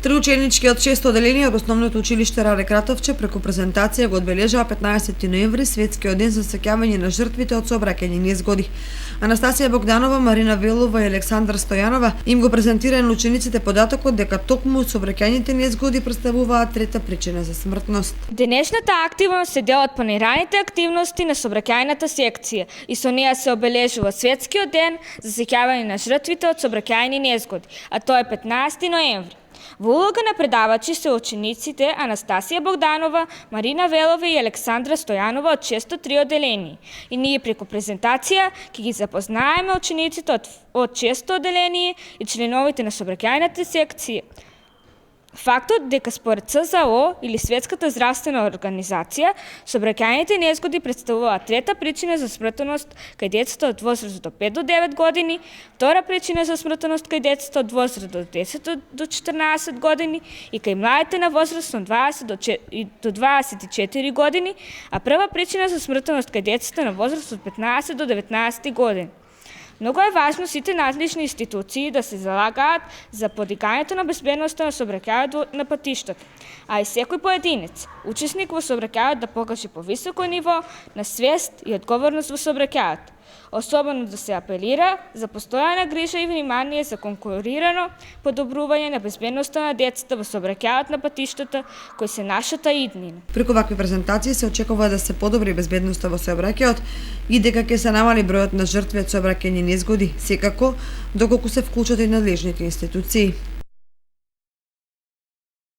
Три ученички од 6 оделенија од основното училиште Раде Кратовче преку презентација го одбележаа 15 ноември светскиот ден за сеќавање на жртвите од сообраќајни незгоди. Анастасија Богданова, Марина Велова и Александра Стојанова им го презентираа на учениците податокот дека токму сообраќајните незгоди претставуваат трета причина за смртност. Денешната активност е дел од планираните активности на сообраќајната секција и со неа се обележува светскиот ден за сеќавање на жртвите од сообраќајни незгоди, а тоа е 15 ноември. Во улога на предавачи се учениците Анастасија Богданова, Марина Велова и Александра Стојанова од 603 оделение. И ние преку презентација ќе ги запознаеме учениците од 600 оделение и членовите на сообраќајната секција. Фактот дека според СЗО или Светската здравствена организација, сообраќајните незгоди претставуваат трета причина за смртност кај децата од возраст до 5 до 9 години, втора причина за смртност кај децата од возраст до 10 до 14 години и кај младите на возраст од 20 до 24 години, а прва причина за смртност кај децата на возраст од 15 до 19 години. Многу е важно сите надлежни институции да се залагаат за подигањето на безбедноста на сообраќајот на патиштата, а и секој поединец, учесник во сообраќајот да покаже повисоко ниво на свест и одговорност во сообраќајот. Особено да се апелира за постојана грижа и внимание за конкурирано подобрување на безбедноста на децата во сообраќајот на патиштата, кои се нашата иднина. Преку вакви презентации се очекува да се подобри безбедноста во сообраќајот и дека ќе се намали бројот на жртви од сообраќајни незгоди, секако доколку се вклучат и надлежните институции.